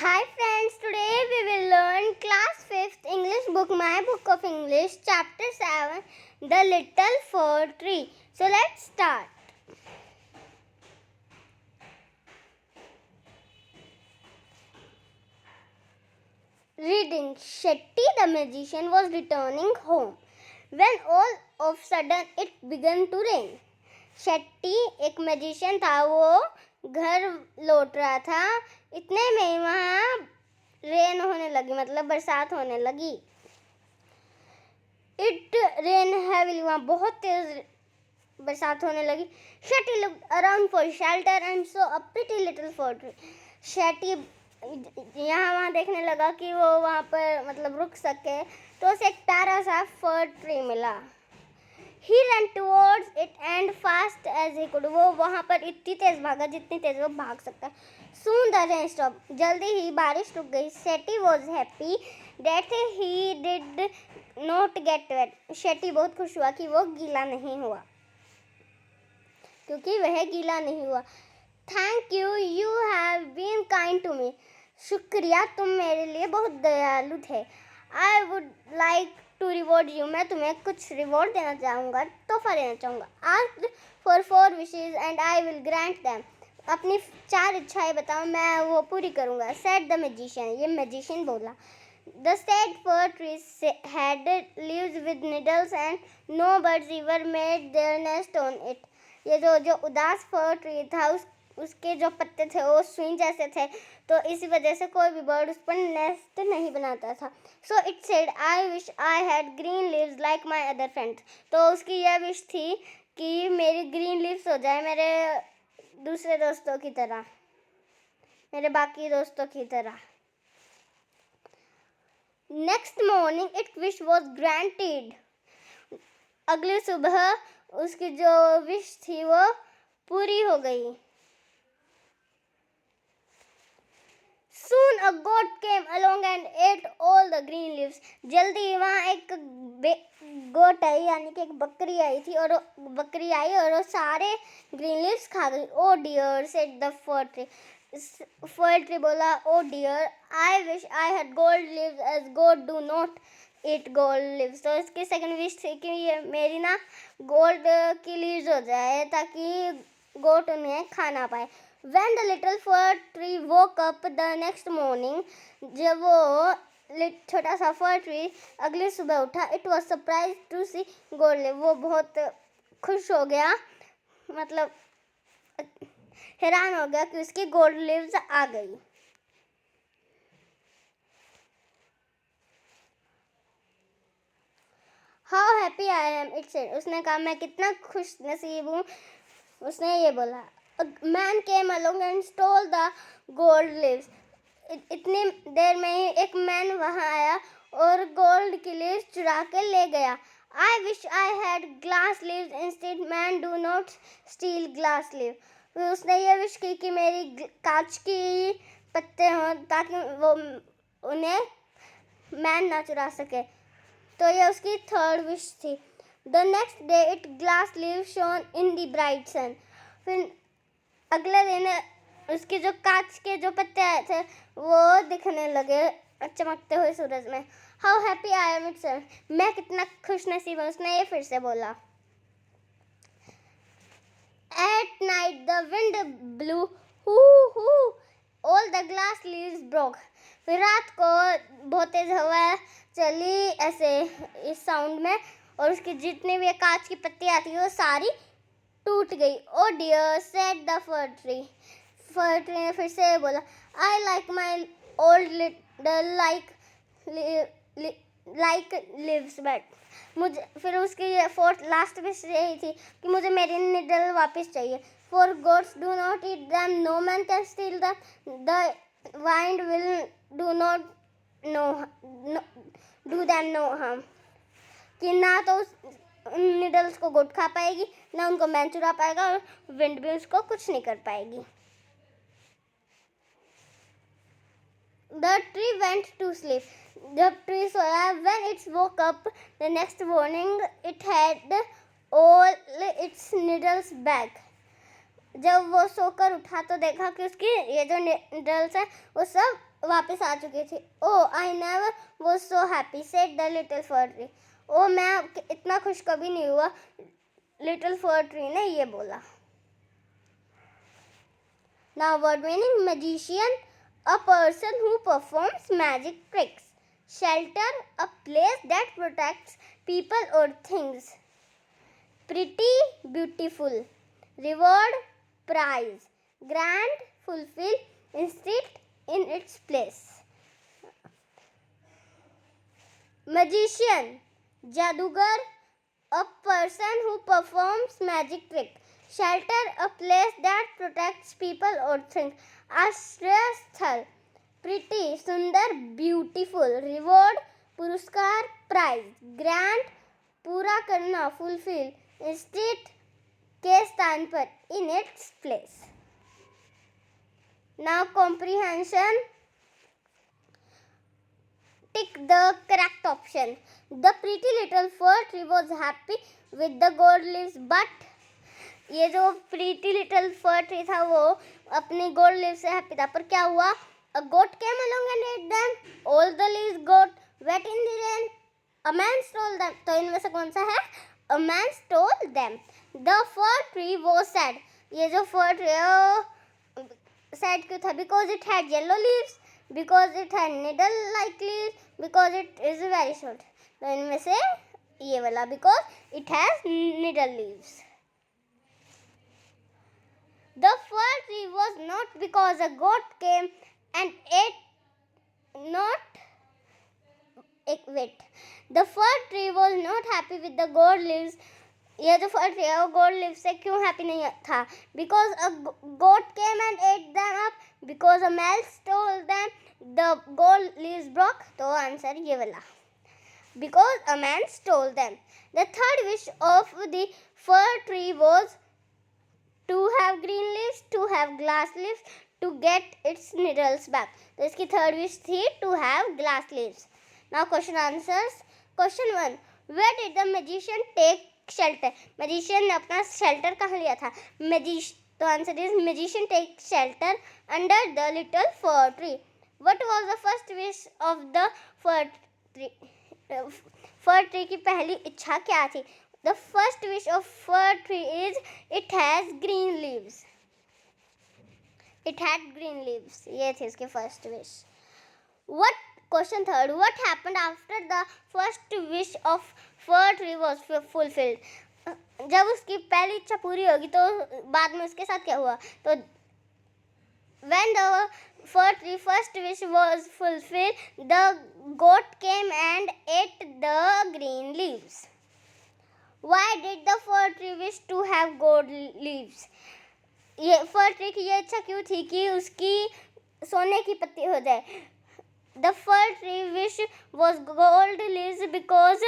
Hi friends, today we will learn class 5th English book, My Book of English, chapter 7, The Little Fir Tree. So let's start. Reading. Shetty the magician was returning home when all of a sudden it began to rain. Shetty एक magician था, वो घर लौट रहा था, इतने में वहाँ रेन होने लगी, मतलब बरसात होने लगी. इट रेन हैविली, वहाँ बहुत तेज बरसात होने लगी. Shetty looked around for shelter and saw a pretty little fir tree. Shetty यहाँ वहाँ देखने लगा कि वो वहाँ पर मतलब रुक सके, तो उसे एक प्यारा सा फir tree मिला. He ran towards it and fast as he could. वो वहाँ पर इतनी तेज भागा जितनी तेज वो भाग सकता है. Soon the rain stopped. जल्दी ही बारिश रुक गई. Shetty was happy that he did not get wet. Shetty बहुत खुश हुआ कि वो गीला नहीं हुआ, क्योंकि वह गीला नहीं हुआ. Thank you, you have been kind to me. शुक्रिया, तुम मेरे लिए बहुत दयालु थे. I would like to reward you. मैं तुम्हें कुछ रिवॉर्ड देना चाहूँगा, तोहफा देना चाहूँगा. Ask for 4 wishes and I will grant them. अपनी 4 इच्छाएं बताओ, मैं वो पूरी करूँगा. Said the magician. ये मैजिशियन बोला. The sad fir tree had leaves with needles and no birds ever made their nest on it. ये जो उदास फर ट्री था, उसके जो पत्ते थे वो सुई जैसे थे, तो इसी वजह से कोई भी बर्ड उस पर नेस्ट नहीं बनाता था. So it said, I wish I had green leaves like my other friends. तो उसकी यह विश थी कि मेरी ग्रीन लीव्स हो जाए मेरे दूसरे दोस्तों की तरह, मेरे बाकी दोस्तों की तरह. Next morning it wish was granted. अगली सुबह उसकी जो विश थी वो पूरी हो गई. Soon a goat came along and ate all the green leaves. जल्दी वहाँ एक गोट आई, यानी कि एक बकरी आई थी, और बकरी आई और वो सारे ग्रीन लीव्स खा गई. Oh dear, said the fir tree. Fir tree बोला, oh dear, I wish I had gold leaves as goat do not eat gold leaves. तो इसकी सेकंड विश थी कि ये मेरी ना गोल्ड की लीव्स हो जाए ताकि गोट उन्हें खा ना पाए. When the little fir tree woke up the next morning, जब वो छोटा सा fir tree अगली सुबह उठा, it was surprised to see gold leaves. वो बहुत खुश हो गया, मतलब हैरान हो गया कि उसकी गोल्ड लीव्स आ गई. How happy I am, it said. उसने कहा, मैं कितना खुश नसीब हूँ. उसने ये बोला. A man came along and stole the gold leaves. इतनी देर में ही एक मैन वहाँ आया और गोल्ड की लीव्स चुरा के ले गया. I wish I had glass leaves instead. Man, do not steal glass leaves. उसने ये विश की कि मेरी कांच की पत्ते हों ताकि वो उन्हें मैन ना चुरा सके. तो ये उसकी थर्ड विश थी. The next day it glass leaves shone in the bright sun. फिर अगले दिन उसके जो कांच के जो पत्ते आए थे वो दिखने लगे चमकते हुए सूरज में. How happy I am, it said. मैं कितना खुश नसीब हूँ, उसने ये फिर से बोला. At night the wind blew, hoo hoo, all the glass leaves broke. फिर रात को बहुत तेज हवा चली ऐसे इस साउंड में, और उसकी जितनी भी कांच की पत्ती आती वो सारी टूट गई. Oh dear, said the fir tree. Fir tree ने फिर से बोला, I like my old little like leaves but. मुझे फिर उसकी ये फोर्थ लास्ट विश यही थी कि मुझे मेरी निडल वापस चाहिए. For goats do not eat them, no man can steal them. The wind will do not do them no harm. कि ना तो निडल्स को गोट खा पाएगी, ना उनको मैन चुरा पाएगा, और विंड भी उसको कुछ नहीं कर पाएगी. The tree went to sleep. जब tree soya, when it woke up the next morning, it had all its needles back. जब वो सोकर उठा तो देखा कि उसकी ये जो निडल्स हैं वो सब वापस आ चुकी थी। Oh I never was so happy said the little fir tree. ओ मैं इतना खुश कभी नहीं हुआ, लिटिल फर ट्री ने ये बोला। Now word meaning magician, a person who performs magic tricks. Shelter, a place that protects people or things. Pretty, beautiful. Reward, prize. Grand, fulfill, insist in its place. Magician, जादूगर, a person who performs magic trick. Shelter, a place that protects people or things. आश्रय स्थल, pretty, सुंदर, beautiful. Reward, पुरस्कार, prize. Grant, पूरा करना, fulfill. Instead, के स्थान पर, in its place. Now comprehension. Tick the correct option. The pretty little fir tree was happy with the gold leaves, but ये जो प्रीटी लिटिल फर ट्री था वो अपनी गोल्ड लीव से हैप्पी था, पर क्या हुआ? A goat came along and ate them. All the leaves got wet in the rain. A man stole them. तो इनमें से कौन सा है? A man stole them. The fir tree was sad. ये जो फर ट्री है वो sad क्यों था? Because it had yellow leaves. Because it had needle-like leaves. Because it is very short. तो इनमें से ये वाला, because it has needle leaves. The fir tree was not because a goat came and ate not it. The fir tree was not happy with the gold leaves. ये जो फर tree है वो gold leaf से क्यों happy नहीं था? Because a goat came and ate them up. Because a man stole them. The gold leaves broke. तो answer ये वाला. Because a man stole them. The third wish of the fir tree was to have green leaves, to have glass leaves, to get its needles back. तो इसकी third wish थी to have glass leaves. Now question answers. Question 1. Where did the magician take shelter? Magician ने अपना shelter कहाँ लिया था? तो answer is magician takes shelter under the little fir tree. What was the first wish of the fir tree? Fir tree की पहली इच्छा क्या थी? The first wish of fir tree is it has green leaves. It had green leaves. ये थी इसकी first wish. Question 3. What happened after the first wish of fir tree was fulfilled? जब उसकी पहली इच्छा पूरी होगी तो बाद में उसके साथ क्या हुआ? तो when the fir tree first wish was fulfilled, the goat came and ate the green leaves. Why did the fir tree wish to have gold leaves? ये फर ट्री की ये इच्छा क्यों थी कि उसकी सोने की पत्ती हो जाए? The fir tree wish was gold leaves because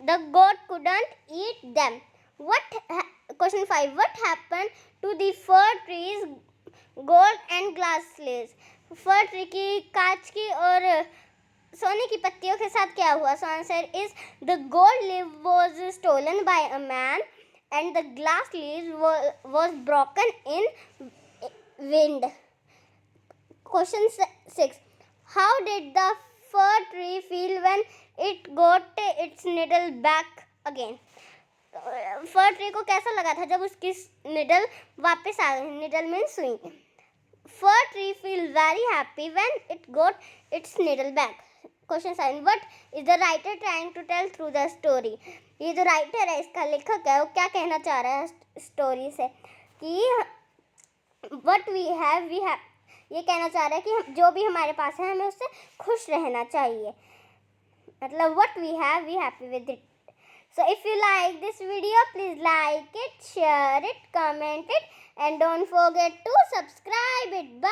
the goat couldn't eat them. Question 5. What happened to the fir tree's gold and glass leaves? For tree की कांच की और सोने की पत्तियों के साथ क्या हुआ? So answer is the gold leaf was stolen by a man and the glass leaf was broken in wind. Question 6. How did the fir tree feel when it got its needle back again? For tree को कैसा लगा था जब उसकी needle वापस आ गई? Needle means सुई. Fir tree feel very happy when it got its needle back. Question 7. What is the writer trying to tell through the story? ये जो राइटर है, इसका लेखक है, वो क्या कहना चाह रहा है स्टोरी से? कि what we have, ये कहना चाह रहा है कि जो भी हमारे पास है हमें उससे खुश रहना चाहिए. मतलब what we have, we happy with it. So if you like this video, please like it, share it, comment it, and don't forget to subscribe it. Bye.